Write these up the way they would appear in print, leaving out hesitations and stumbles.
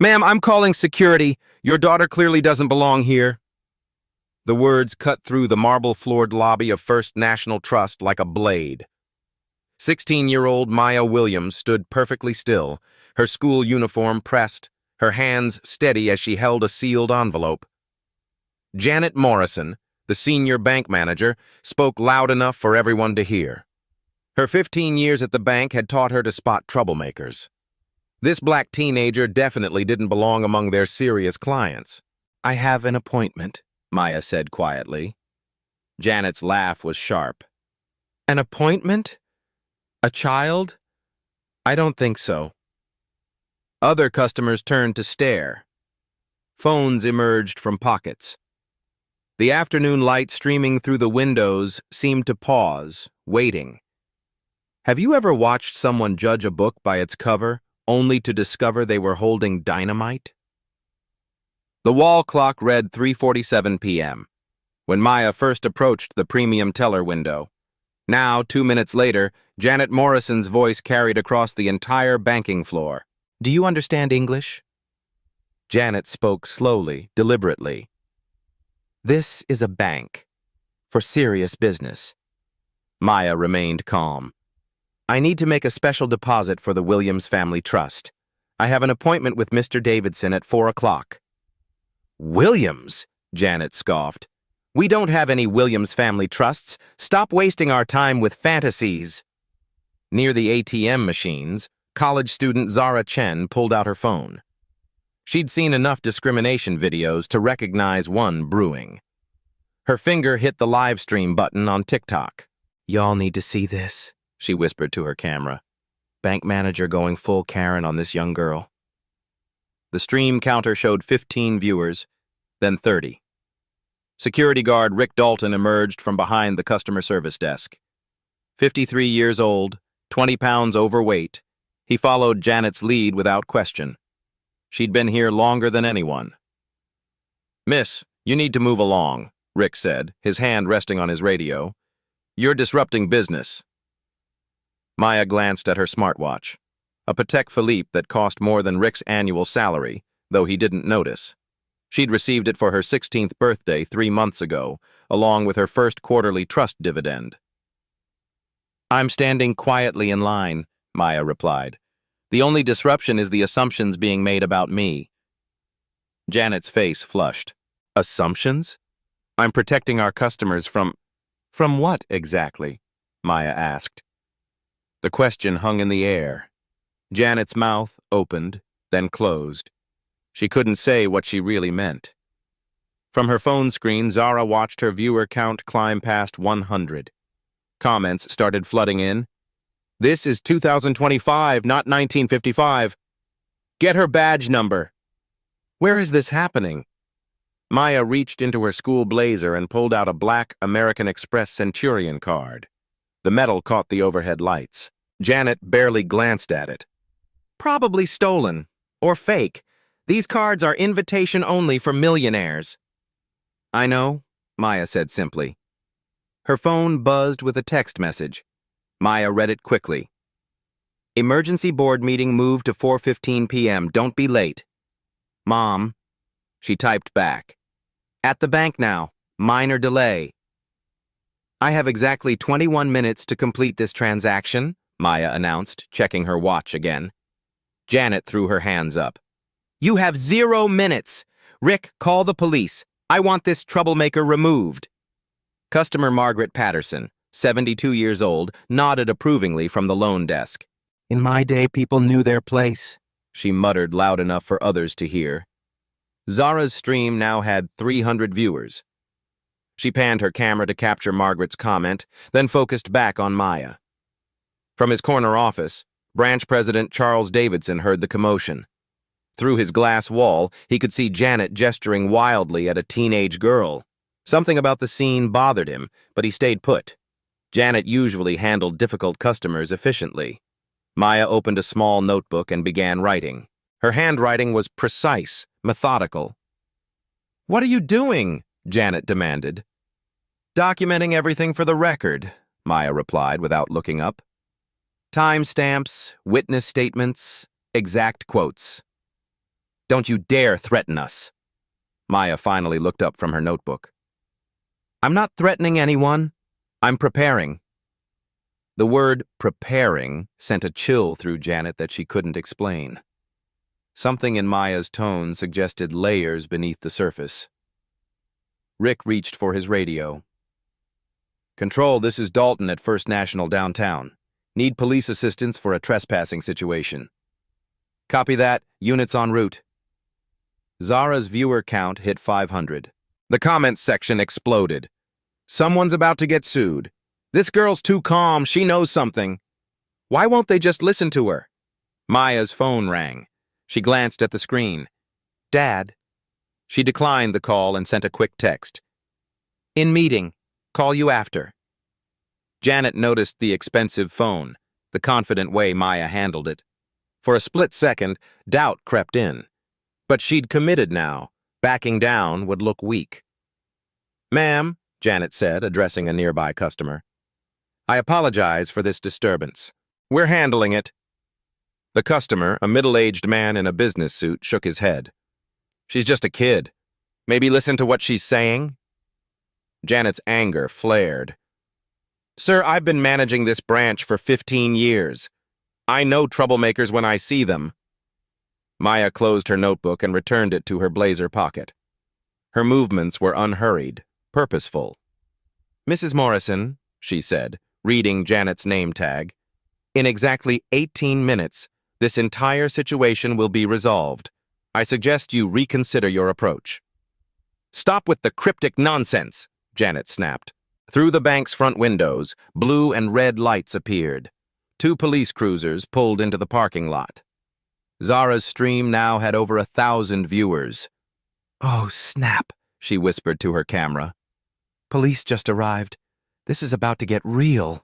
Ma'am, I'm calling security. Your daughter clearly doesn't belong here. The words cut through the marble-floored lobby of First National Trust like a blade. 16-year-old Maya Williams stood perfectly still, her school uniform pressed, her hands steady as she held a sealed envelope. Janet Morrison, the senior bank manager, spoke loud enough for everyone to hear. Her 15 years at the bank had taught her to spot troublemakers. This black teenager definitely didn't belong among their serious clients. "I have an appointment," Maya said quietly. Janet's laugh was sharp. "An appointment? A child? I don't think so." Other customers turned to stare. Phones emerged from pockets. The afternoon light streaming through the windows seemed to pause, waiting. Have you ever watched someone judge a book by its cover, only to discover they were holding dynamite? The wall clock read 3:47 p.m. when Maya first approached the premium teller window. Now, 2 minutes later, Janet Morrison's voice carried across the entire banking floor. "Do you understand English?" Janet spoke slowly, deliberately. "This is a bank. For serious business." Maya remained calm. "I need to make a special deposit for the Williams Family Trust. I have an appointment with Mr. Davidson at 4 o'clock. "Williams?" Janet scoffed. "We don't have any Williams Family Trusts. Stop wasting our time with fantasies." Near the ATM machines, college student Zara Chen pulled out her phone. She'd seen enough discrimination videos to recognize one brewing. Her finger hit the live stream button on TikTok. "Y'all need to see this," she whispered to her camera. "Bank manager going full Karen on this young girl." The stream counter showed 15 viewers, then 30. Security guard Rick Dalton emerged from behind the customer service desk. 53 years old, 20 pounds overweight, he followed Janet's lead without question. She'd been here longer than anyone. "Miss, you need to move along," Rick said, his hand resting on his radio. "You're disrupting business." Maya glanced at her smartwatch, a Patek Philippe that cost more than Rick's annual salary, though he didn't notice. She'd received it for her 16th birthday 3 months ago, along with her first quarterly trust dividend. "I'm standing quietly in line," Maya replied. "The only disruption is the assumptions being made about me." Janet's face flushed. "Assumptions? I'm protecting our customers from..." "From what exactly?" Maya asked. The question hung in the air. Janet's mouth opened, then closed. She couldn't say what she really meant. From her phone screen, Zara watched her viewer count climb past 100. Comments started flooding in. "This is 2025, not 1955. Get her badge number." "Where is this happening?" Maya reached into her school blazer and pulled out a black American Express Centurion card. The metal caught the overhead lights. Janet barely glanced at it. "Probably stolen. Or fake. These cards are invitation only for millionaires." "I know," Maya said simply. Her phone buzzed with a text message. Maya read it quickly. "Emergency board meeting moved to 4:15 p.m. Don't be late." "Mom." She typed back. "At the bank now. Minor delay." "I have exactly 21 minutes to complete this transaction," Maya announced, checking her watch again. Janet threw her hands up. "You have 0 minutes. Rick, call the police. I want this troublemaker removed." Customer Margaret Patterson, 72 years old, nodded approvingly from the loan desk. "In my day, people knew their place," she muttered loud enough for others to hear. Zara's stream now had 300 viewers. She panned her camera to capture Margaret's comment, then focused back on Maya. From his corner office, branch president Charles Davidson heard the commotion. Through his glass wall, he could see Janet gesturing wildly at a teenage girl. Something about the scene bothered him, but he stayed put. Janet usually handled difficult customers efficiently. Maya opened a small notebook and began writing. Her handwriting was precise, methodical. "What are you doing?" Janet demanded. "Documenting everything for the record," Maya replied without looking up. "Timestamps, witness statements, exact quotes." Don't you dare threaten us. Maya finally looked up from her notebook. I'm not threatening anyone. I'm preparing. The word preparing sent a chill through Janet that she couldn't explain. Something in Maya's tone suggested layers beneath the surface. Rick reached for his radio. Control, this is Dalton at First National downtown. Need police assistance for a trespassing situation. Copy that. Units en route. Zara's viewer count hit 500. The comments section exploded. Someone's about to get sued. This girl's too calm. She knows something. Why won't they just listen to her? Maya's phone rang. She glanced at the screen. Dad. She declined the call and sent a quick text. In meeting. Call you after. Janet noticed the expensive phone, the confident way Maya handled it. For a split second, doubt crept in. But she'd committed now. Backing down would look weak. Ma'am, Janet said, addressing a nearby customer. I apologize for this disturbance. We're handling it. The customer, a middle-aged man in a business suit, shook his head. She's just a kid. Maybe listen to what she's saying? Janet's anger flared. Sir, I've been managing this branch for 15 years. I know troublemakers when I see them. Maya closed her notebook and returned it to her blazer pocket. Her movements were unhurried, purposeful. Mrs. Morrison, she said, reading Janet's name tag, in exactly 18 minutes, this entire situation will be resolved. I suggest you reconsider your approach. Stop with the cryptic nonsense, Janet snapped. Through the bank's front windows, blue and red lights appeared. 2 police cruisers pulled into the parking lot. Zara's stream now had over 1,000 viewers. Oh, snap, she whispered to her camera. Police just arrived. This is about to get real.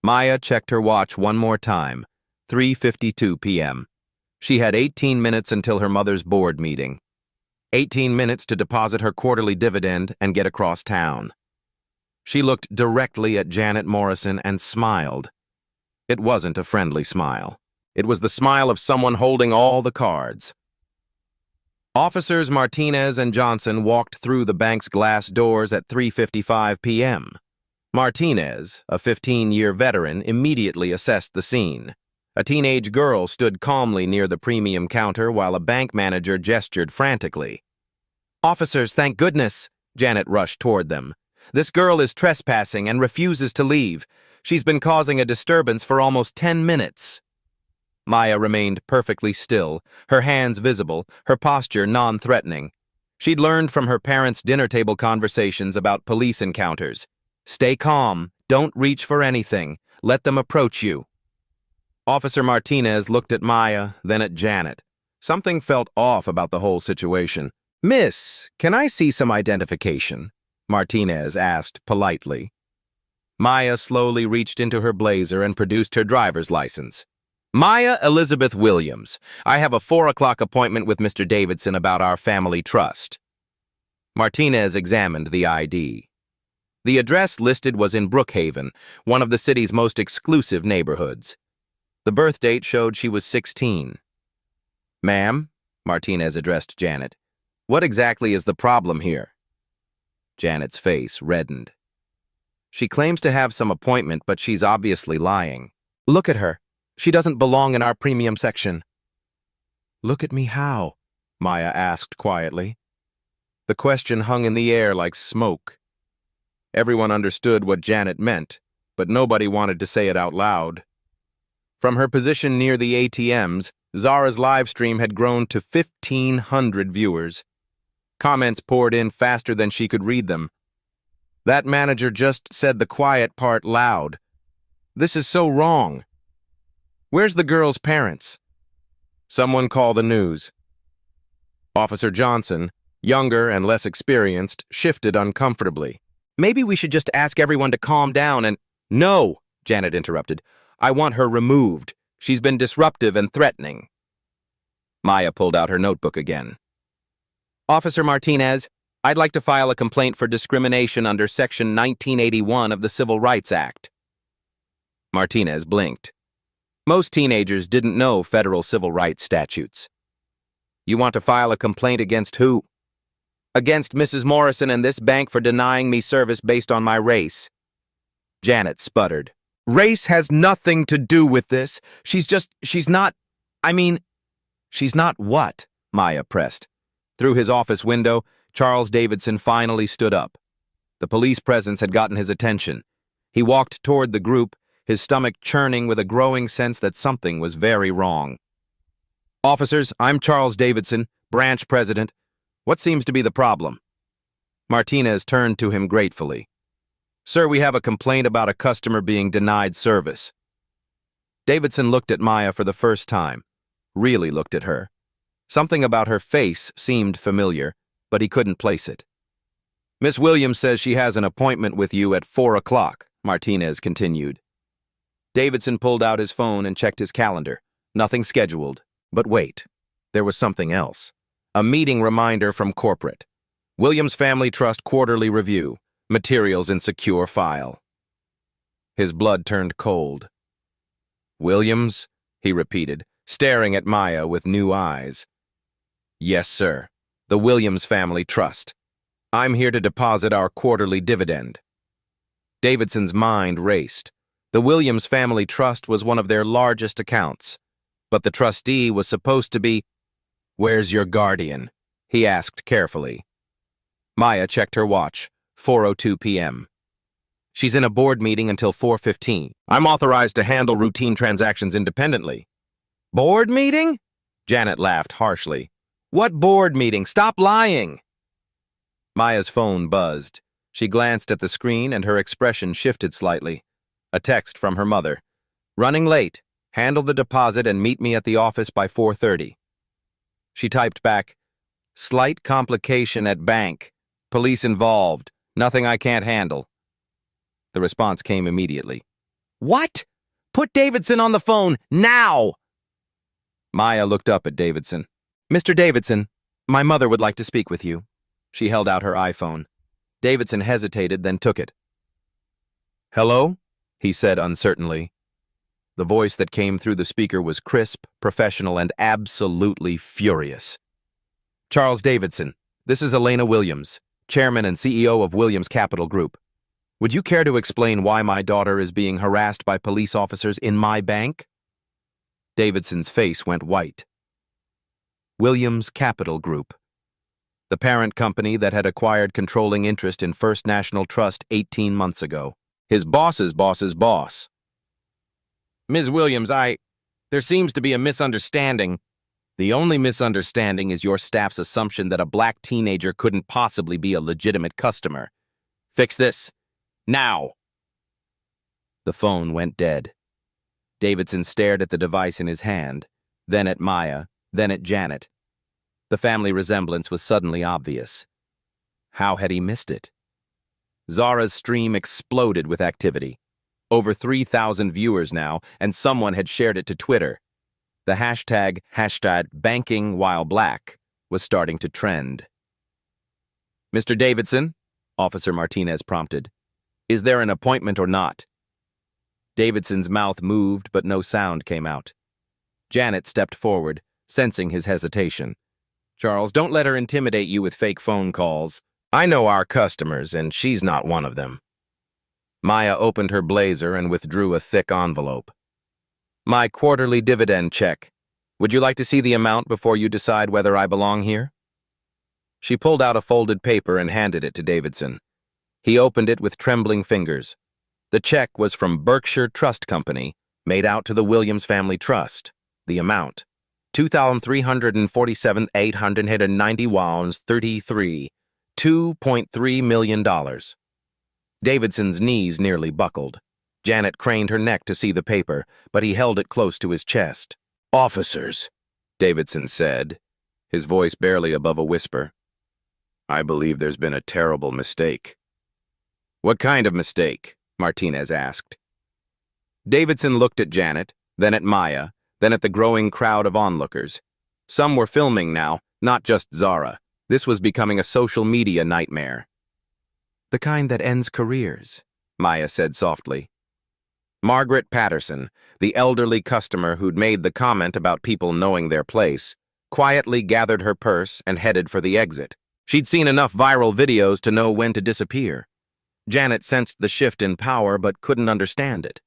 Maya checked her watch one more time. 3:52 p.m. She had 18 minutes until her mother's board meeting. 18 minutes to deposit her quarterly dividend and get across town. She looked directly at Janet Morrison and smiled. It wasn't a friendly smile. It was the smile of someone holding all the cards. Officers Martinez and Johnson walked through the bank's glass doors at 3:55 p.m. Martinez, a 15-year veteran, immediately assessed the scene. A teenage girl stood calmly near the premium counter while a bank manager gestured frantically. Officers, thank goodness, Janet rushed toward them. This girl is trespassing and refuses to leave. She's been causing a disturbance for almost 10 minutes. Maya remained perfectly still, her hands visible, her posture non-threatening. She'd learned from her parents' dinner table conversations about police encounters. Stay calm, don't reach for anything, let them approach you. Officer Martinez looked at Maya, then at Janet. Something felt off about the whole situation. Miss, can I see some identification? Martinez asked politely. Maya slowly reached into her blazer and produced her driver's license. Maya Elizabeth Williams, I have a 4 o'clock appointment with Mr. Davidson about our family trust. Martinez examined the ID. The address listed was in Brookhaven, one of the city's most exclusive neighborhoods. The birth date showed she was 16. Ma'am, Martinez addressed Janet, what exactly is the problem here? Janet's face reddened. She claims to have some appointment, but she's obviously lying. Look at her. She doesn't belong in our premium section. Look at me how? Maya asked quietly. The question hung in the air like smoke. Everyone understood what Janet meant, but nobody wanted to say it out loud. From her position near the ATMs, Zara's live stream had grown to 1,500 viewers. Comments poured in faster than she could read them. That manager just said the quiet part loud. This is so wrong. Where's the girl's parents? Someone call the news. Officer Johnson, younger and less experienced, shifted uncomfortably. Maybe we should just ask everyone to calm down and— No, Janet interrupted. I want her removed. She's been disruptive and threatening. Maya pulled out her notebook again. Officer Martinez, I'd like to file a complaint for discrimination under Section 1981 of the Civil Rights Act. Martinez blinked. Most teenagers didn't know federal civil rights statutes. You want to file a complaint against who? Against Mrs. Morrison and this bank for denying me service based on my race. Janet sputtered. Race has nothing to do with this. She's not what? Maya pressed. Through his office window, Charles Davidson finally stood up. The police presence had gotten his attention. He walked toward the group, his stomach churning with a growing sense that something was very wrong. Officers, I'm Charles Davidson, branch president. What seems to be the problem? Martinez turned to him gratefully. Sir, we have a complaint about a customer being denied service. Davidson looked at Maya for the first time, really looked at her. Something about her face seemed familiar, but he couldn't place it. Miss Williams says she has an appointment with you at 4 o'clock, Martinez continued. Davidson pulled out his phone and checked his calendar. Nothing scheduled. But wait, there was something else. A meeting reminder from corporate. Williams Family Trust Quarterly Review. Materials in secure file. His blood turned cold. Williams? He repeated, staring at Maya with new eyes. Yes, sir. The Williams Family Trust. I'm here to deposit our quarterly dividend. Davidson's mind raced. The Williams Family Trust was one of their largest accounts. But the trustee was supposed to be... Where's your guardian? He asked carefully. Maya checked her watch. 4:02 p.m. She's in a board meeting until 4:15. I'm authorized to handle routine transactions independently. Board meeting? Janet laughed harshly. What board meeting? Stop lying! Maya's phone buzzed. She glanced at the screen and her expression shifted slightly. A text from her mother. Running late. Handle the deposit and meet me at the office by 4:30. She typed back, Slight complication at bank. Police involved. Nothing I can't handle. The response came immediately. What? Put Davidson on the phone, now! Maya looked up at Davidson. Mr. Davidson, my mother would like to speak with you. She held out her iPhone. Davidson hesitated, then took it. Hello? He said uncertainly. The voice that came through the speaker was crisp, professional, and absolutely furious. Charles Davidson, this is Elena Williams, Chairman and CEO of Williams Capital Group. Would you care to explain why my daughter is being harassed by police officers in my bank? Davidson's face went white. Williams Capital Group, the parent company that had acquired controlling interest in First National Trust 18 months ago. His boss's boss's boss. Ms. Williams, there seems to be a misunderstanding. The only misunderstanding is your staff's assumption that a black teenager couldn't possibly be a legitimate customer. Fix this. Now! The phone went dead. Davidson stared at the device in his hand, then at Maya, then at Janet. The family resemblance was suddenly obvious. How had he missed it? Zara's stream exploded with activity. Over 3,000 viewers now, and someone had shared it to Twitter. The hashtag #BankingWhileBlack was starting to trend. Mr. Davidson, Officer Martinez prompted, is there an appointment or not? Davidson's mouth moved, but no sound came out. Janet stepped forward, sensing his hesitation. Charles, don't let her intimidate you with fake phone calls. I know our customers, and she's not one of them. Maya opened her blazer and withdrew a thick envelope. My quarterly dividend check. Would you like to see the amount before you decide whether I belong here? She pulled out a folded paper and handed it to Davidson. He opened it with trembling fingers. The check was from Berkshire Trust Company, made out to the Williams Family Trust. The amount, $2,347,890.33, $2.3 million. Davidson's knees nearly buckled. Janet craned her neck to see the paper, but he held it close to his chest. Officers, Davidson said, his voice barely above a whisper. I believe there's been a terrible mistake. What kind of mistake? Martinez asked. Davidson looked at Janet, then at Maya, then at the growing crowd of onlookers. Some were filming now, not just Zara. This was becoming a social media nightmare. The kind that ends careers, Maya said softly. Margaret Patterson, the elderly customer who'd made the comment about people knowing their place, quietly gathered her purse and headed for the exit. She'd seen enough viral videos to know when to disappear. Janet sensed the shift in power but couldn't understand it.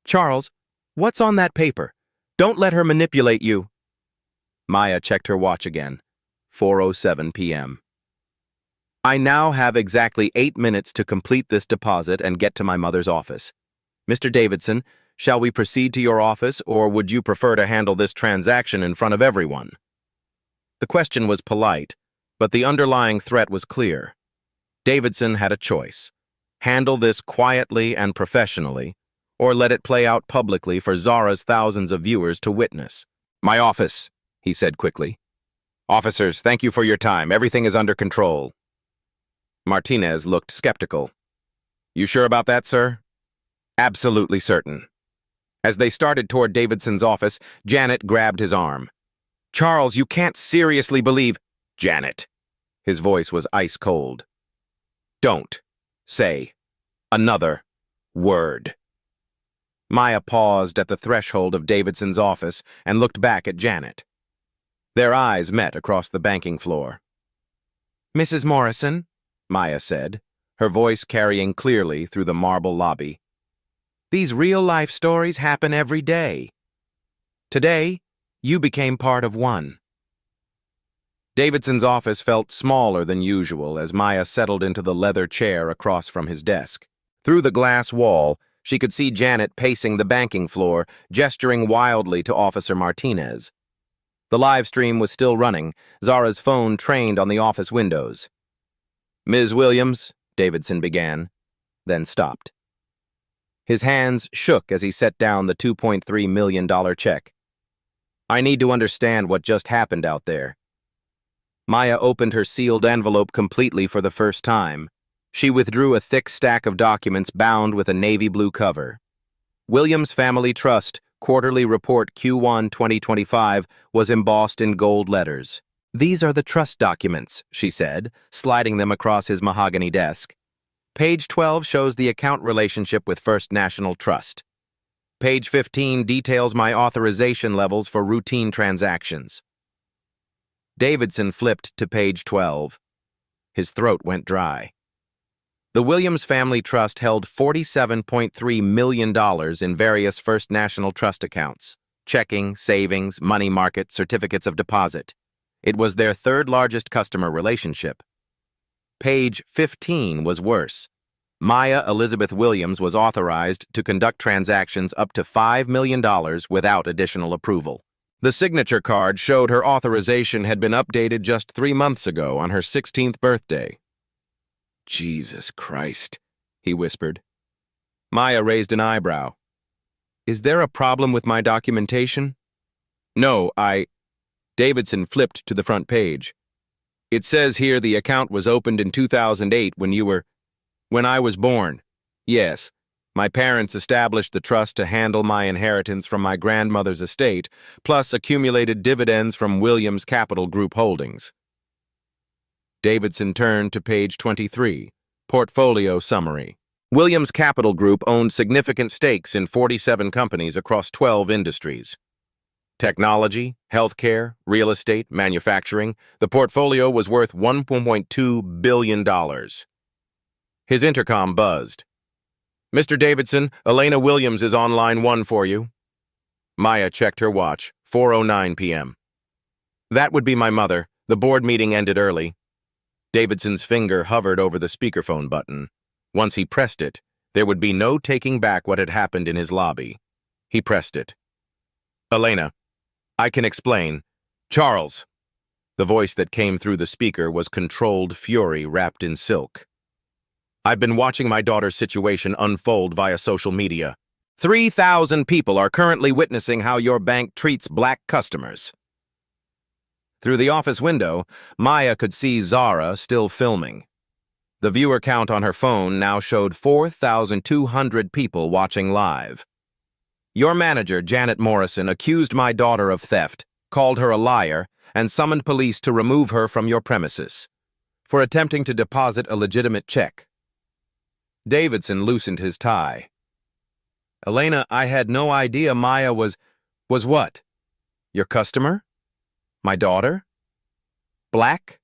"Charles, what's on that paper? Don't let her manipulate you." Maya checked her watch again. 4:07 p.m. "I now have exactly 8 minutes to complete this deposit and get to my mother's office. Mr. Davidson, shall we proceed to your office, or would you prefer to handle this transaction in front of everyone?" The question was polite, but the underlying threat was clear. Davidson had a choice: handle this quietly and professionally, or let it play out publicly for Zara's thousands of viewers to witness. "My office," he said quickly. "Officers, thank you for your time. Everything is under control." Martinez looked skeptical. "You sure about that, sir?" "Absolutely certain." As they started toward Davidson's office, Janet grabbed his arm. "Charles, you can't seriously believe—" "Janet." His voice was ice cold. "Don't say another word." Maya paused at the threshold of Davidson's office and looked back at Janet. Their eyes met across the banking floor. "Mrs. Morrison," Maya said, her voice carrying clearly through the marble lobby, "these real-life stories happen every day. Today, you became part of one." Davidson's office felt smaller than usual as Maya settled into the leather chair across from his desk. Through the glass wall, she could see Janet pacing the banking floor, gesturing wildly to Officer Martinez. The live stream was still running, Zara's phone trained on the office windows. "Ms. Williams," Davidson began, then stopped. His hands shook as he set down the $2.3 million check. "I need to understand what just happened out there." Maya opened her sealed envelope completely for the first time. She withdrew a thick stack of documents bound with a navy blue cover. Williams Family Trust Quarterly Report Q1 2025 was embossed in gold letters. "These are the trust documents," she said, sliding them across his mahogany desk. "Page 12 shows the account relationship with First National Trust. Page 15 details my authorization levels for routine transactions." Davidson flipped to page 12. His throat went dry. The Williams Family Trust held $47.3 million in various First National Trust accounts: checking, savings, money market, certificates of deposit. It was their third largest customer relationship. Page 15 was worse. Maya Elizabeth Williams was authorized to conduct transactions up to $5 million without additional approval. The signature card showed her authorization had been updated just 3 months ago on her 16th birthday. "Jesus Christ," he whispered. Maya raised an eyebrow. "Is there a problem with my documentation?" "No, Davidson flipped to the front page. "It says here the account was opened in 2008 when I was born. Yes, my parents established the trust to handle my inheritance from my grandmother's estate, plus accumulated dividends from Williams Capital Group holdings." Davidson turned to page 23, Portfolio Summary. Williams Capital Group owned significant stakes in 47 companies across 12 industries. Technology, healthcare, real estate, manufacturing. The portfolio was worth $1.2 billion. His intercom buzzed. "Mr. Davidson, Elena Williams is on line 1 for you." Maya checked her watch, 4:09 p.m. "That would be my mother. The board meeting ended early." Davidson's finger hovered over the speakerphone button. Once he pressed it, there would be no taking back what had happened in his lobby. He pressed it. "Elena, I can explain. Charles." The voice that came through the speaker was controlled fury wrapped in silk. "I've been watching my daughter's situation unfold via social media. 3,000 people are currently witnessing how your bank treats black customers." Through the office window, Maya could see Zara still filming. The viewer count on her phone now showed 4,200 people watching live. "Your manager, Janet Morrison, accused my daughter of theft, called her a liar, and summoned police to remove her from your premises for attempting to deposit a legitimate check." Davidson loosened his tie. "Elena, I had no idea Maya was what? Your customer?" My daughter? Black?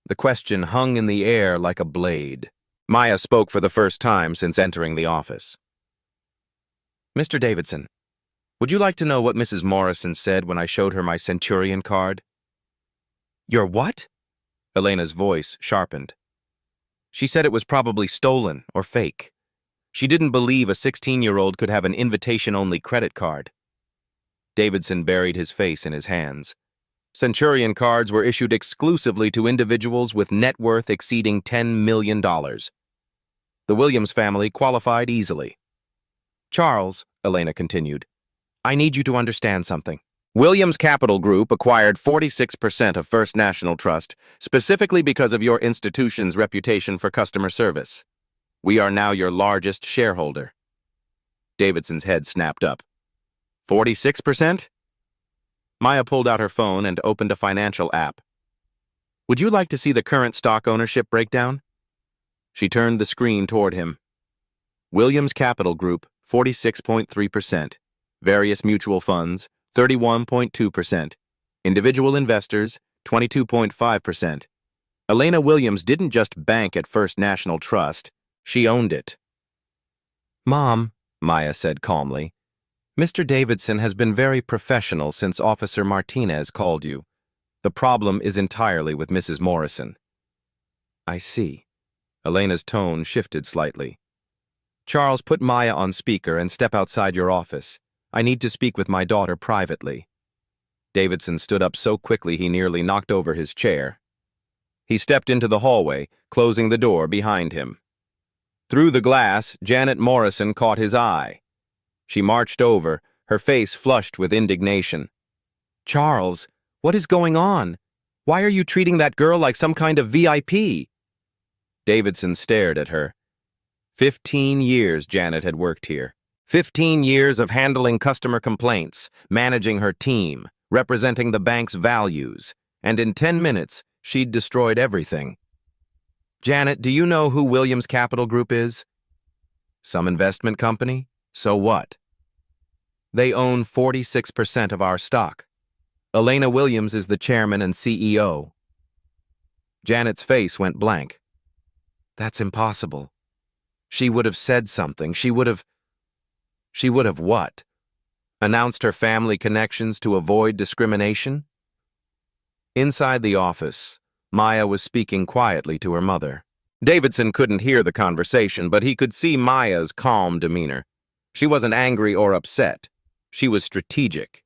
The question hung in the air like a blade. Maya spoke for the first time since entering the office. Mr. Davidson, would you like to know what Mrs. Morrison said when I showed her my Centurion card? Your what? Elena's voice sharpened. She said it was probably stolen or fake. She didn't believe a 16-year-old could have an invitation-only credit card. Davidson buried his face in his hands. Centurion cards were issued exclusively to individuals with net worth exceeding $10 million. The Williams family qualified easily. Charles, Elena continued, I need you to understand something. Williams Capital Group acquired 46% of First National Trust specifically because of your institution's reputation for customer service. We are now your largest shareholder. Davidson's head snapped up. 46%? Maya pulled out her phone and opened a financial app. Would you like to see the current stock ownership breakdown? She turned the screen toward him. Williams Capital Group, 46.3%. Various mutual funds, 31.2%. Individual investors, 22.5%. Elena Williams didn't just bank at First National Trust, she owned it. Mom, Maya said calmly, Mr. Davidson has been very professional since Officer Martinez called you. The problem is entirely with Mrs. Morrison. I see. Elena's tone shifted slightly. Charles, put Maya on speaker and step outside your office. I need to speak with my daughter privately. Davidson stood up so quickly he nearly knocked over his chair. He stepped into the hallway, closing the door behind him. Through the glass, Janet Morrison caught his eye. She marched over, her face flushed with indignation. Charles, what is going on? Why are you treating that girl like some kind of VIP? Davidson stared at her. 15 years Janet had worked here. 15 years of handling customer complaints, managing her team, representing the bank's values, and in 10 minutes, she'd destroyed everything. Janet, do you know who Williams Capital Group is? Some investment company? So what? They own 46% of our stock. Elena Williams is the chairman and CEO. Janet's face went blank. That's impossible. She would have said something. She would have what? Announced her family connections to avoid discrimination? Inside the office, Maya was speaking quietly to her mother. Davidson couldn't hear the conversation, but he could see Maya's calm demeanor. She wasn't angry or upset. She was strategic.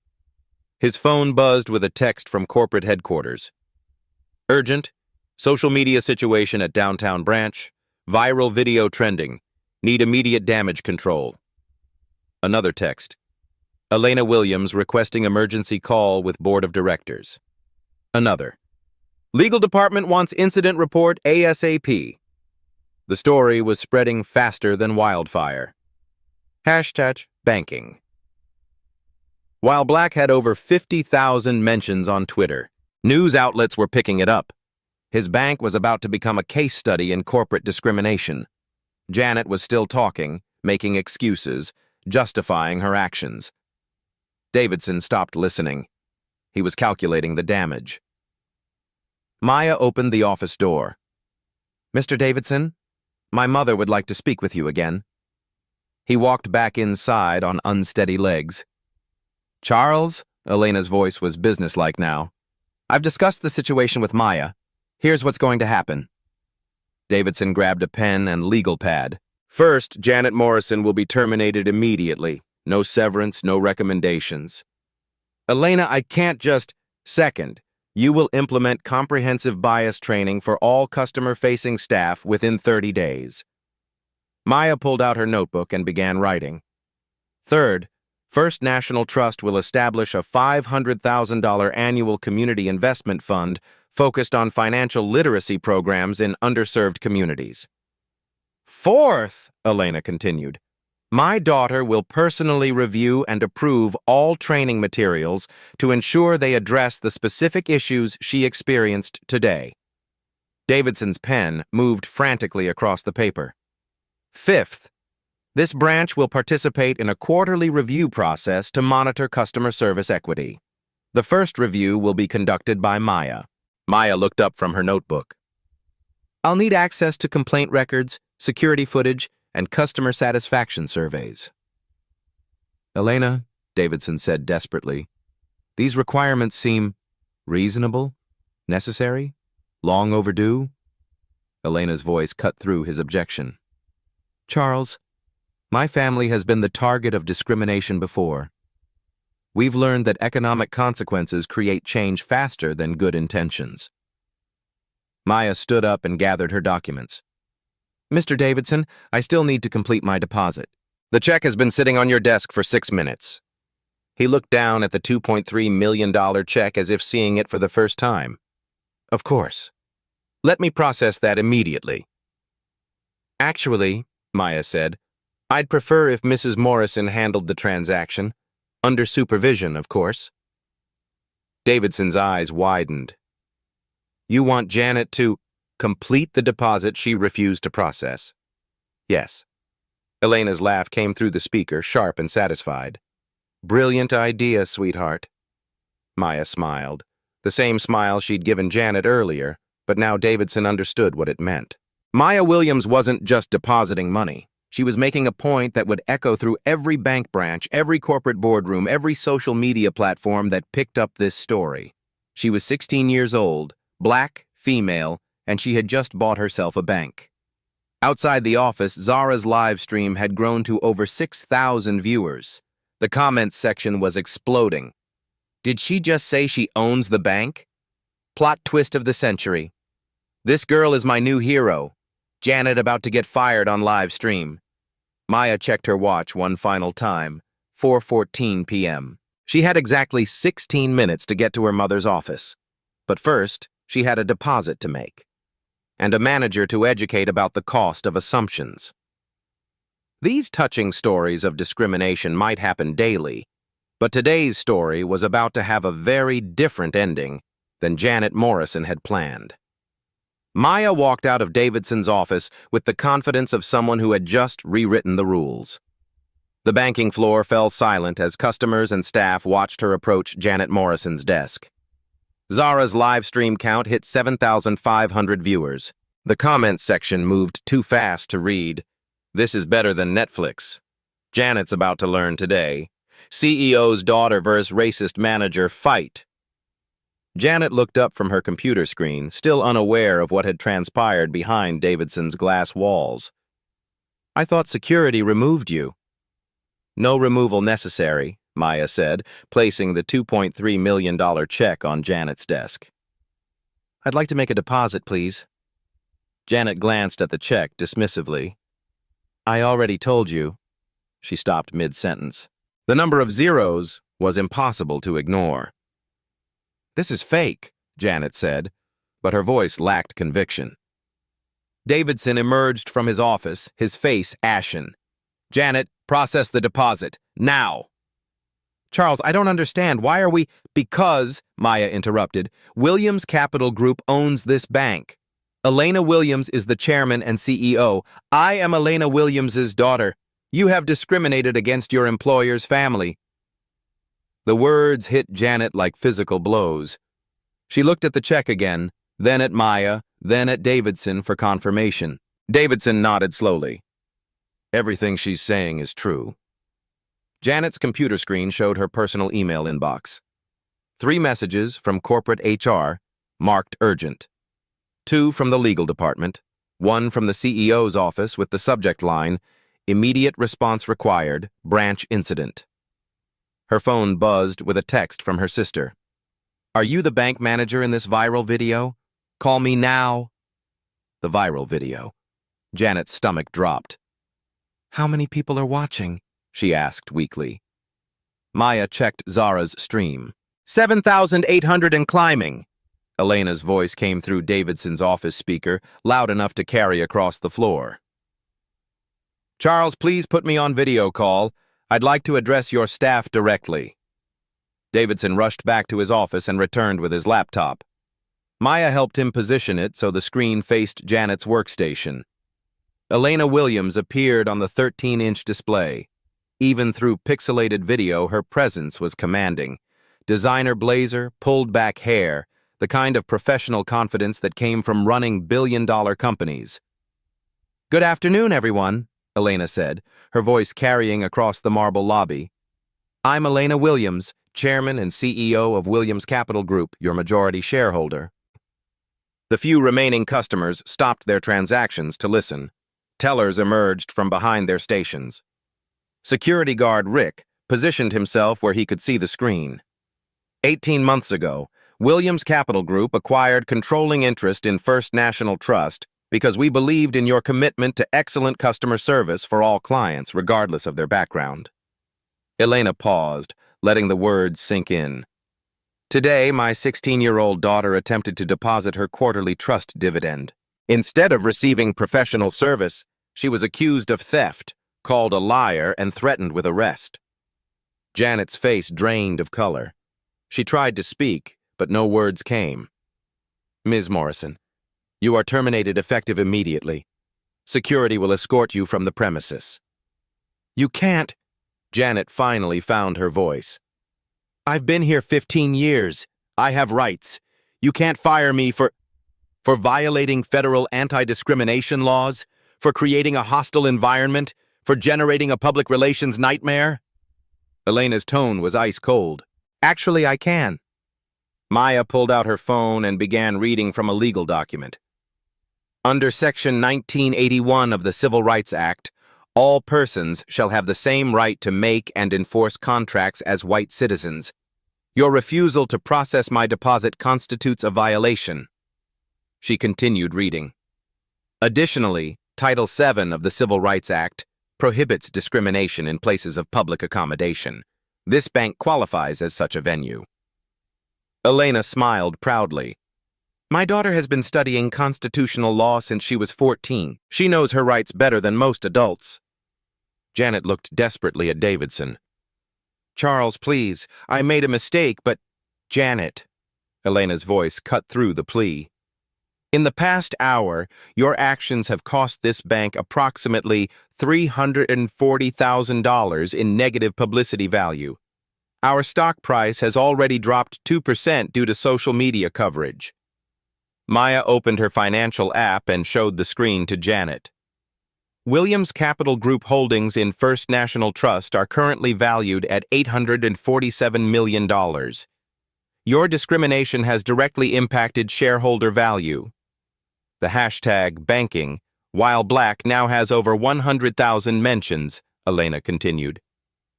His phone buzzed with a text from corporate headquarters. Urgent. Social media situation at downtown branch. Viral video trending. Need immediate damage control. Another text. Elena Williams requesting emergency call with board of directors. Another. Legal department wants incident report ASAP. The story was spreading faster than wildfire. Hashtag banking. While Black had over 50,000 mentions on Twitter, news outlets were picking it up. His bank was about to become a case study in corporate discrimination. Janet was still talking, making excuses, justifying her actions. Davidson stopped listening. He was calculating the damage. Maya opened the office door. Mr. Davidson, my mother would like to speak with you again. He walked back inside on unsteady legs. Charles, Elena's voice was businesslike now. I've discussed the situation with Maya. Here's what's going to happen. Davidson grabbed a pen and legal pad. First, Janet Morrison will be terminated immediately. No severance, no recommendations. Elena, I can't just... Second, you will implement comprehensive bias training for all customer-facing staff within 30 days. Maya pulled out her notebook and began writing. Third, First National Trust will establish a $500,000 annual community investment fund focused on financial literacy programs in underserved communities. Fourth, Elena continued, my daughter will personally review and approve all training materials to ensure they address the specific issues she experienced today. Davidson's pen moved frantically across the paper. Fifth, this branch will participate in a quarterly review process to monitor customer service equity. The first review will be conducted by Maya. Maya looked up from her notebook. I'll need access to complaint records, security footage, and customer satisfaction surveys. Elena, Davidson said desperately, these requirements seem reasonable, necessary, long overdue. Elena's voice cut through his objection. Charles, my family has been the target of discrimination before. We've learned that economic consequences create change faster than good intentions. Maya stood up and gathered her documents. Mr. Davidson, I still need to complete my deposit. The check has been sitting on your desk for 6 minutes. He looked down at the $2.3 million check as if seeing it for the first time. Of course. Let me process that immediately. Actually, Maya said, I'd prefer if Mrs. Morrison handled the transaction. Under supervision, of course. Davidson's eyes widened. You want Janet to complete the deposit she refused to process? Yes. Elena's laugh came through the speaker, sharp and satisfied. Brilliant idea, sweetheart. Maya smiled, the same smile she'd given Janet earlier, but now Davidson understood what it meant. Maya Williams wasn't just depositing money. She was making a point that would echo through every bank branch, every corporate boardroom, every social media platform that picked up this story. She was 16 years old, black, female, and she had just bought herself a bank. Outside the office, Zara's live stream had grown to over 6,000 viewers. The comments section was exploding. Did she just say she owns the bank? Plot twist of the century. This girl is my new hero. Janet about to get fired on live stream. Maya checked her watch one final time, 4:14 p.m. She had exactly 16 minutes to get to her mother's office. But first, she had a deposit to make, and a manager to educate about the cost of assumptions. These touching stories of discrimination might happen daily, but today's story was about to have a very different ending than Janet Morrison had planned. Maya walked out of Davidson's office with the confidence of someone who had just rewritten the rules. The banking floor fell silent as customers and staff watched her approach Janet Morrison's desk. Zara's live stream count hit 7,500 viewers. The comments section moved too fast to read. This is better than Netflix. Janet's about to learn today. CEO's daughter versus racist manager fight. Janet looked up from her computer screen, still unaware of what had transpired behind Davidson's glass walls. I thought security removed you. No removal necessary, Maya said, placing the $2.3 million check on Janet's desk. I'd like to make a deposit, please. Janet glanced at the check dismissively. I already told you. She stopped mid-sentence. The number of zeros was impossible to ignore. This is fake, Janet said, but her voice lacked conviction. Davidson emerged from his office, his face ashen. Janet, process the deposit, now. Charles, I don't understand. Why are we— Because, Maya interrupted, Williams Capital Group owns this bank. Elena Williams is the chairman and CEO. I am Elena Williams's daughter. You have discriminated against your employer's family. The words hit Janet like physical blows. She looked at the check again, then at Maya, then at Davidson for confirmation. Davidson nodded slowly. Everything she's saying is true. Janet's computer screen showed her personal email inbox. 3 messages from corporate HR, marked urgent. 2 from the legal department, 1 from the CEO's office with the subject line, immediate response required, branch incident. Her phone buzzed with a text from her sister. Are you the bank manager in this viral video? Call me now. The viral video. Janet's stomach dropped. How many people are watching? She asked weakly. Maya checked Zara's stream. 7,800 and climbing. Elena's voice came through Davidson's office speaker, loud enough to carry across the floor. Charles, please put me on video call. I'd like to address your staff directly. Davidson rushed back to his office and returned with his laptop. Maya helped him position it so the screen faced Janet's workstation. Elena Williams appeared on the 13-inch display. Even through pixelated video, her presence was commanding. Designer blazer, pulled-back hair, the kind of professional confidence that came from running billion-dollar companies. "Good afternoon, everyone," Elena said, her voice carrying across the marble lobby. "I'm Elena Williams, Chairman and CEO of Williams Capital Group, your majority shareholder." The few remaining customers stopped their transactions to listen. Tellers emerged from behind their stations. Security guard Rick positioned himself where he could see the screen. 18 months ago, Williams Capital Group acquired controlling interest in First National Trust because we believed in your commitment to excellent customer service for all clients, regardless of their background. Elena paused, letting the words sink in. Today, my 16-year-old daughter attempted to deposit her quarterly trust dividend. Instead of receiving professional service, she was accused of theft, called a liar, and threatened with arrest. Janet's face drained of color. She tried to speak, but no words came. "Ms. Morrison, you are terminated effective immediately. Security will escort you from the premises." "You can't." Janet finally found her voice. "I've been here 15 years. I have rights. You can't fire me for violating federal anti-discrimination laws, for creating a hostile environment, for generating a public relations nightmare." Elena's tone was ice cold. "Actually, I can." Maya pulled out her phone and began reading from a legal document. Under Section 1981 of the Civil Rights Act, all persons shall have the same right to make and enforce contracts as white citizens. Your refusal to process my deposit constitutes a violation. She continued reading. Additionally, Title VII of the Civil Rights Act prohibits discrimination in places of public accommodation. This bank qualifies as such a venue. Elena smiled proudly. "My daughter has been studying constitutional law since she was 14. She knows her rights better than most adults." Janet looked desperately at Davidson. "Charles, please, I made a mistake, but—" "Janet," Elena's voice cut through the plea. "In the past hour, your actions have cost this bank approximately $340,000 in negative publicity value. Our stock price has already dropped 2% due to social media coverage." Maya opened her financial app and showed the screen to Janet. "Williams Capital Group holdings in First National Trust are currently valued at $847 million. Your discrimination has directly impacted shareholder value. The hashtag banking, while black, now has over 100,000 mentions," Elena continued.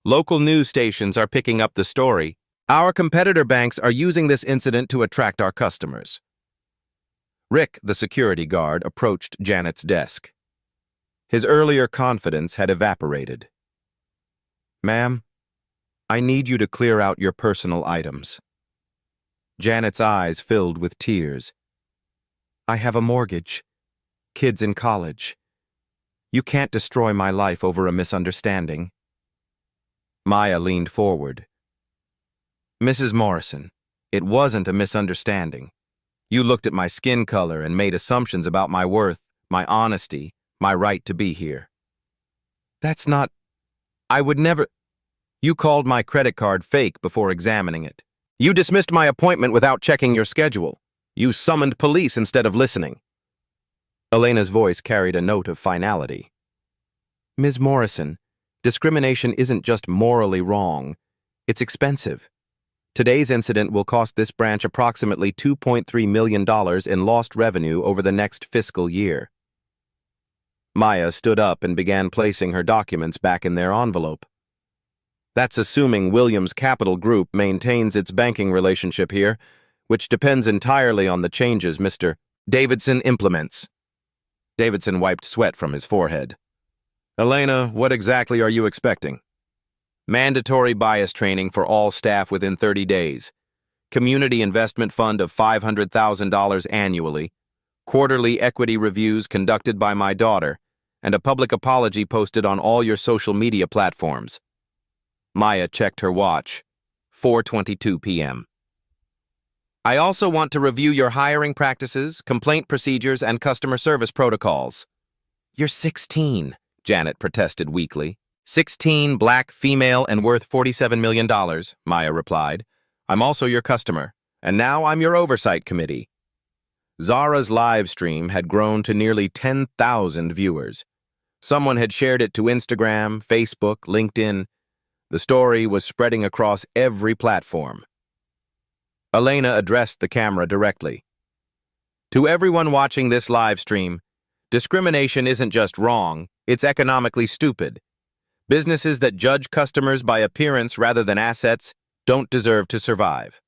"Local news stations are picking up the story. Our competitor banks are using this incident to attract our customers." Rick, the security guard, approached Janet's desk. His earlier confidence had evaporated. "Ma'am, I need you to clear out your personal items." Janet's eyes filled with tears. "I have a mortgage, kids in college. You can't destroy my life over a misunderstanding." Maya leaned forward. "Mrs. Morrison, it wasn't a misunderstanding. You looked at my skin color and made assumptions about my worth, my honesty, my right to be here." "That's not... I would never..." "You called my credit card fake before examining it. You dismissed my appointment without checking your schedule. You summoned police instead of listening." Elena's voice carried a note of finality. "Ms. Morrison, discrimination isn't just morally wrong. It's expensive. Today's incident will cost this branch approximately $2.3 million in lost revenue over the next fiscal year." Maya stood up and began placing her documents back in their envelope. "That's assuming Williams Capital Group maintains its banking relationship here, which depends entirely on the changes Mr. Davidson implements." Davidson wiped sweat from his forehead. "Elena, what exactly are you expecting?" "Mandatory bias training for all staff within 30 days. Community investment fund of $500,000 annually. Quarterly equity reviews conducted by my daughter, and a public apology posted on all your social media platforms." Maya checked her watch. 4:22 p.m. "I also want to review your hiring practices, complaint procedures, and customer service protocols." "You're 16, Janet protested weakly. 16, black, female, and worth $47 million, Maya replied. I'm also your customer, and now I'm your oversight committee. Zara's live stream had grown to nearly 10,000 viewers. Someone had shared it to Instagram, Facebook, LinkedIn. The story was spreading across every platform. Elena addressed the camera directly. To everyone watching this live stream, discrimination isn't just wrong, it's economically stupid. Businesses that judge customers by appearance rather than assets don't deserve to survive.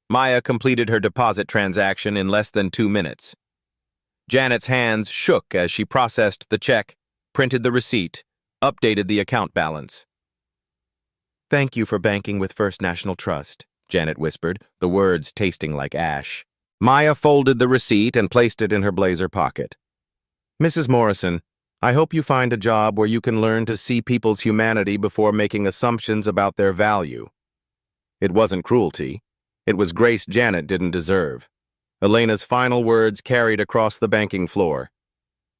Maya completed her deposit transaction in less than 2 minutes. Janet's hands shook as she processed the check, printed the receipt, updated the account balance. "Thank you for banking with First National Trust," Janet whispered, the words tasting like ash. Maya folded the receipt and placed it in her blazer pocket. "Mrs. Morrison, I hope you find a job where you can learn to see people's humanity before making assumptions about their value." It wasn't cruelty. It was grace Janet didn't deserve. Elena's final words carried across the banking floor.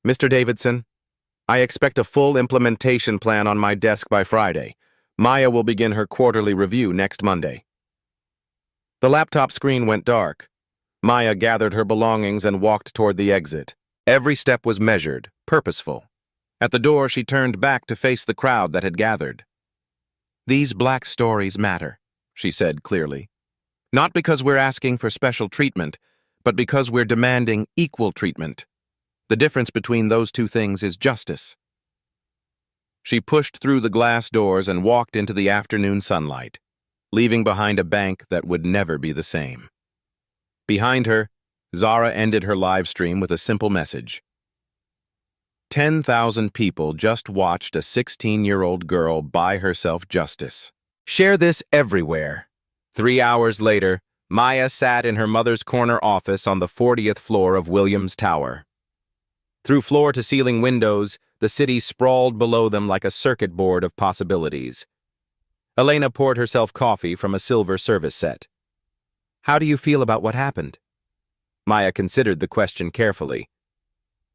"Mr. Davidson, I expect a full implementation plan on my desk by Friday. Maya will begin her quarterly review next Monday." The laptop screen went dark. Maya gathered her belongings and walked toward the exit. Every step was measured, purposeful. At the door, she turned back to face the crowd that had gathered. "These black stories matter," she said clearly. "Not because we're asking for special treatment, but because we're demanding equal treatment. The difference between those two things is justice." She pushed through the glass doors and walked into the afternoon sunlight, leaving behind a bank that would never be the same. Behind her, Zara ended her live stream with a simple message. 10,000 people just watched a 16-year-old girl buy herself justice. Share this everywhere. 3 hours later, Maya sat in her mother's corner office on the 40th floor of Williams Tower. Through floor-to-ceiling windows, the city sprawled below them like a circuit board of possibilities. Elena poured herself coffee from a silver service set. "How do you feel about what happened?" Maya considered the question carefully.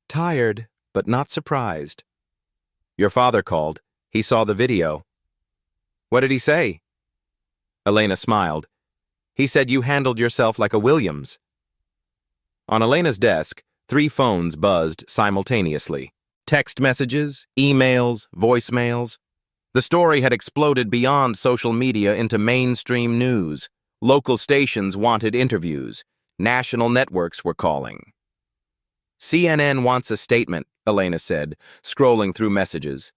"Tired, but not surprised." "Your father called. He saw the video." "What did he say?" Elena smiled. "He said you handled yourself like a Williams." On Elena's desk, 3 phones buzzed simultaneously. Text messages, emails, voicemails. The story had exploded beyond social media into mainstream news. Local stations wanted interviews. National networks were calling. "CNN wants a statement," Elena said, scrolling through messages.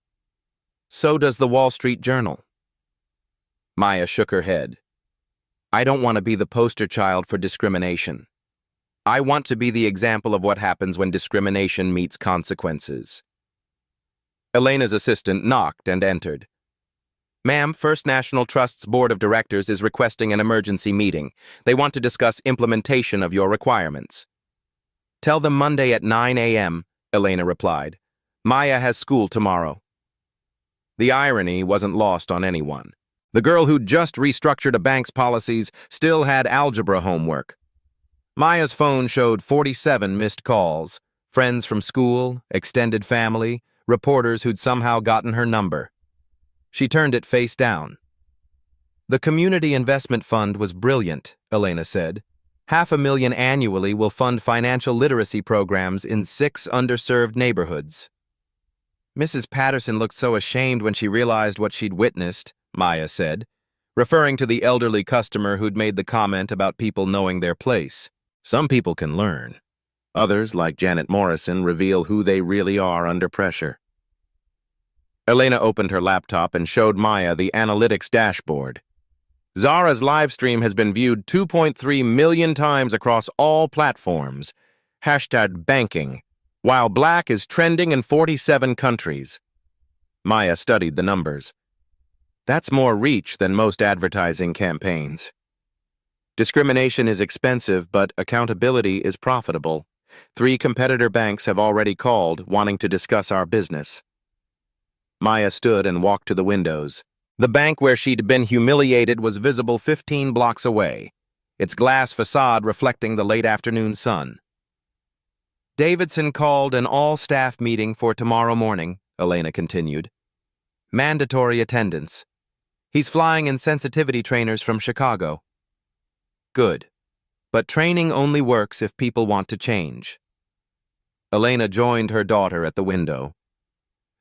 "So does the Wall Street Journal." Maya shook her head. "I don't want to be the poster child for discrimination. I want to be the example of what happens when discrimination meets consequences." Elena's assistant knocked and entered. "Ma'am, First National Trust's Board of Directors is requesting an emergency meeting. They want to discuss implementation of your requirements." "Tell them Monday at 9 a.m., Elena replied. "Maya has school tomorrow." The irony wasn't lost on anyone. The girl who'd just restructured a bank's policies still had algebra homework. Maya's phone showed 47 missed calls, friends from school, extended family, reporters who'd somehow gotten her number. She turned it face down. "The Community Investment Fund was brilliant," Elena said. "500,000 annually will fund financial literacy programs in 6 underserved neighborhoods." "Mrs. Patterson looked so ashamed when she realized what she'd witnessed," Maya said, referring to the elderly customer who'd made the comment about people knowing their place. Some people can learn. Others, like Janet Morrison, reveal who they really are under pressure. Elena opened her laptop and showed Maya the analytics dashboard. Zara's live stream has been viewed 2.3 million times across all platforms. #banking, while black is trending in 47 countries. Maya studied the numbers. That's more reach than most advertising campaigns. Discrimination is expensive, but accountability is profitable. 3 competitor banks have already called, wanting to discuss our business. Maya stood and walked to the windows. The bank where she'd been humiliated was visible 15 blocks away, its glass facade reflecting the late afternoon sun. "Davidson called an all-staff meeting for tomorrow morning," Elena continued. "Mandatory attendance. He's flying in sensitivity trainers from Chicago." Good. But training only works if people want to change. Elena joined her daughter at the window.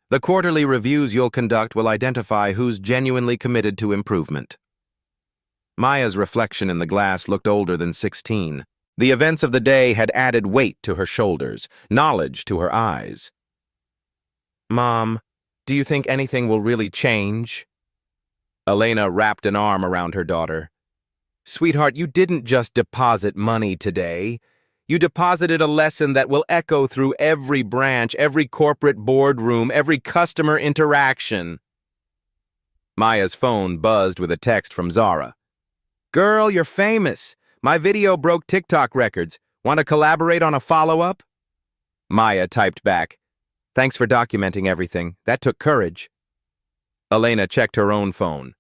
The quarterly reviews you'll conduct will identify who's genuinely committed to improvement. Maya's reflection in the glass looked older than 16. The events of the day had added weight to her shoulders, knowledge to her eyes. Mom, do you think anything will really change? Elena wrapped an arm around her daughter. Sweetheart, you didn't just deposit money today. You deposited a lesson that will echo through every branch, every corporate boardroom, every customer interaction. Maya's phone buzzed with a text from Zara. Girl, you're famous. My video broke TikTok records. Want to collaborate on a follow-up? Maya typed back. Thanks for documenting everything. That took courage. Elena checked her own phone.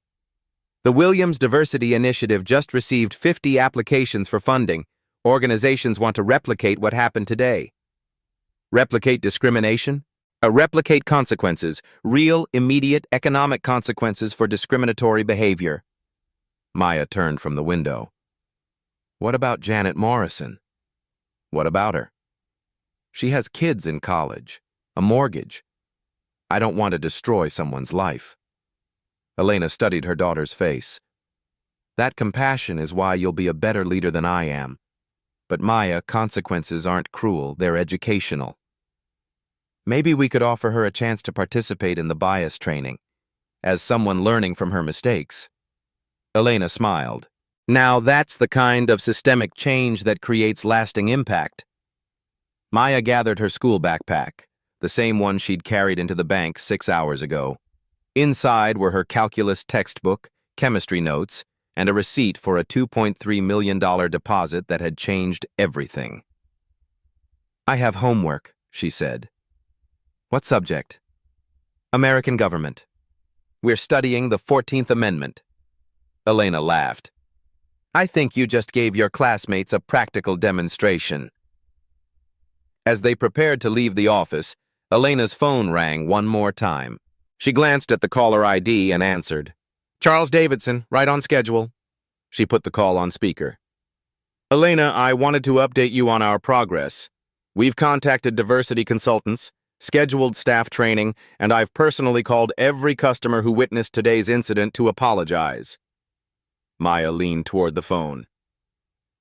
The Williams Diversity Initiative just received 50 applications for funding. Organizations want to replicate what happened today. Replicate discrimination? Replicate consequences, real, immediate economic consequences for discriminatory behavior. Maya turned from the window. What about Janet Morrison? What about her? She has kids in college, a mortgage. I don't want to destroy someone's life. Elena studied her daughter's face. That compassion is why you'll be a better leader than I am. But Maya, consequences aren't cruel, they're educational. Maybe we could offer her a chance to participate in the bias training, as someone learning from her mistakes. Elena smiled. Now that's the kind of systemic change that creates lasting impact. Maya gathered her school backpack, the same one she'd carried into the bank 6 hours ago. Inside were her calculus textbook, chemistry notes, and a receipt for a $2.3 million deposit that had changed everything. I have homework, she said. What subject? American government. We're studying the 14th Amendment. Elena laughed. I think you just gave your classmates a practical demonstration. As they prepared to leave the office, Elena's phone rang one more time. She glanced at the caller ID and answered. Charles Davidson, right on schedule. She put the call on speaker. Elena, I wanted to update you on our progress. We've contacted diversity consultants, scheduled staff training, and I've personally called every customer who witnessed today's incident to apologize. Maya leaned toward the phone.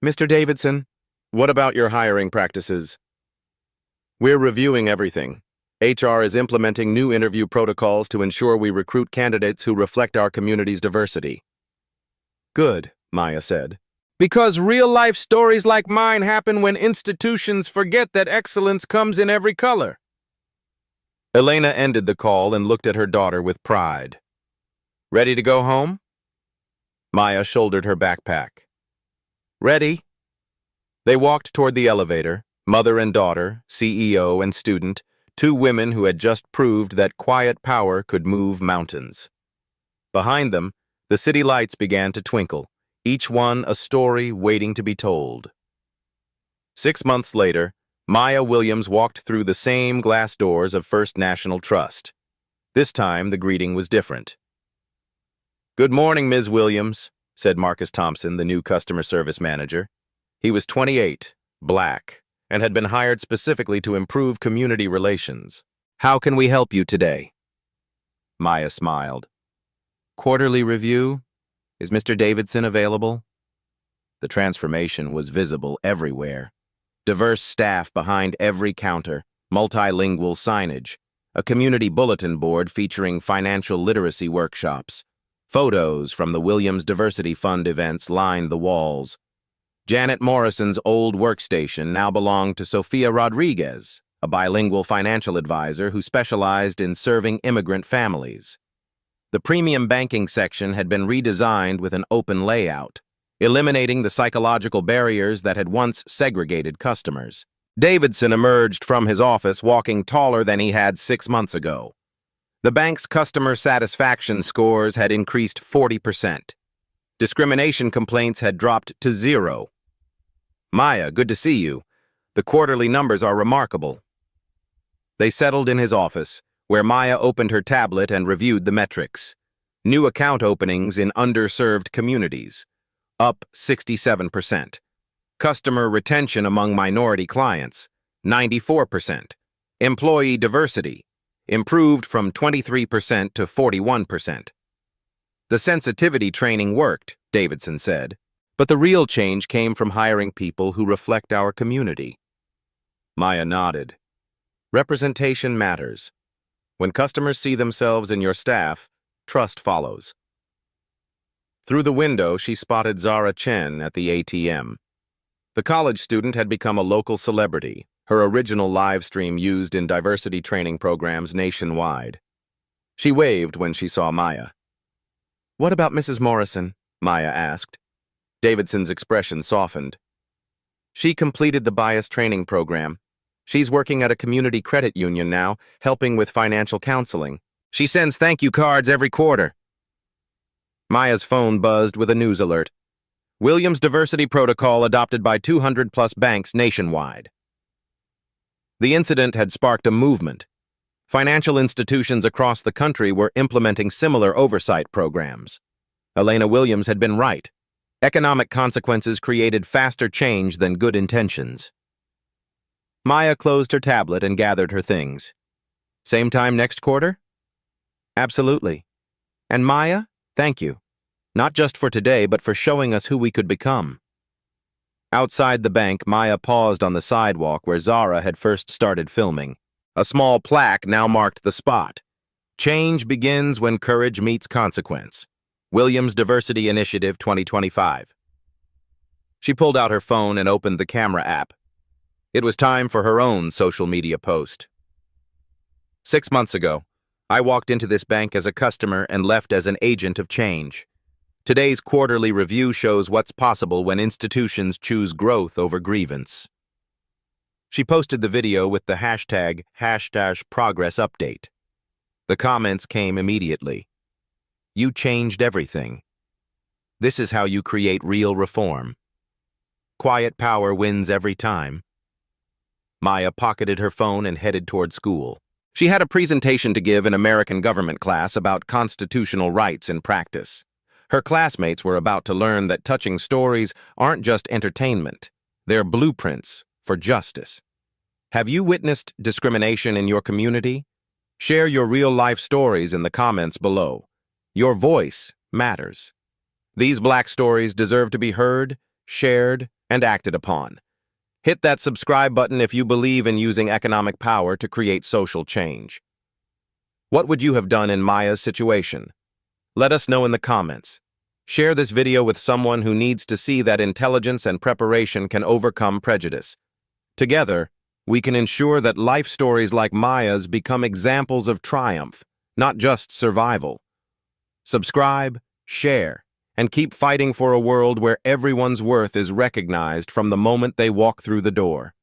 Mr. Davidson, what about your hiring practices? We're reviewing everything. HR is implementing new interview protocols to ensure we recruit candidates who reflect our community's diversity. Good, Maya said. Because real-life stories like mine happen when institutions forget that excellence comes in every color. Elena ended the call and looked at her daughter with pride. Ready to go home? Maya shouldered her backpack. Ready? They walked toward the elevator, mother and daughter, CEO and student, two women who had just proved that quiet power could move mountains. Behind them, the city lights began to twinkle, each one a story waiting to be told. 6 months later, Maya Williams walked through the same glass doors of First National Trust. This time, the greeting was different. Good morning, Ms. Williams, said Marcus Thompson, the new customer service manager. He was 28, black, and had been hired specifically to improve community relations. How can we help you today? Maya smiled. Quarterly review? Is Mr. Davidson available? The transformation was visible everywhere. Diverse staff behind every counter, multilingual signage, a community bulletin board featuring financial literacy workshops. Photos from the Williams Diversity Fund events lined the walls. Janet Morrison's old workstation now belonged to Sophia Rodriguez, a bilingual financial advisor who specialized in serving immigrant families. The premium banking section had been redesigned with an open layout, eliminating the psychological barriers that had once segregated customers. Davidson emerged from his office walking taller than he had 6 months ago. The bank's customer satisfaction scores had increased 40%. Discrimination complaints had dropped to 0. Maya, good to see you. The quarterly numbers are remarkable. They settled in his office, where Maya opened her tablet and reviewed the metrics. New account openings in underserved communities. up 67%. Customer retention among minority clients, 94%. Employee diversity, improved from 23% to 41%. The sensitivity training worked, Davidson said, but the real change came from hiring people who reflect our community. Maya nodded. Representation matters. When customers see themselves in your staff, trust follows. Through the window, she spotted Zara Chen at the ATM. The college student had become a local celebrity, her original live stream used in diversity training programs nationwide. She waved when she saw Maya. "What about Mrs. Morrison?" Maya asked. Davidson's expression softened. "She completed the bias training program. She's working at a community credit union now, helping with financial counseling. She sends thank you cards every quarter." Maya's phone buzzed with a news alert. Williams' diversity protocol adopted by 200-plus banks nationwide. The incident had sparked a movement. Financial institutions across the country were implementing similar oversight programs. Elena Williams had been right. Economic consequences created faster change than good intentions. Maya closed her tablet and gathered her things. "Same time next quarter?" "Absolutely. And Maya, thank you. Not just for today, but for showing us who we could become." Outside the bank, Maya paused on the sidewalk where Zara had first started filming. A small plaque now marked the spot. "Change begins when courage meets consequence. Williams Diversity Initiative 2025. She pulled out her phone and opened the camera app. It was time for her own social media post. 6 months ago, I walked into this bank as a customer and left as an agent of change. Today's quarterly review shows what's possible when institutions choose growth over grievance. She posted the video with the hashtag #ProgressUpdate. The comments came immediately. "You changed everything. This is how you create real reform. Quiet power wins every time." Maya pocketed her phone and headed toward school. She had a presentation to give in American government class about constitutional rights in practice. Her classmates were about to learn that touching stories aren't just entertainment. They're blueprints for justice. Have you witnessed discrimination in your community? Share your real-life stories in the comments below. Your voice matters. These Black stories deserve to be heard, shared, and acted upon. Hit that subscribe button if you believe in using economic power to create social change. What would you have done in Maya's situation? Let us know in the comments. Share this video with someone who needs to see that intelligence and preparation can overcome prejudice. Together, we can ensure that life stories like Maya's become examples of triumph, not just survival. Subscribe, share, and keep fighting for a world where everyone's worth is recognized from the moment they walk through the door.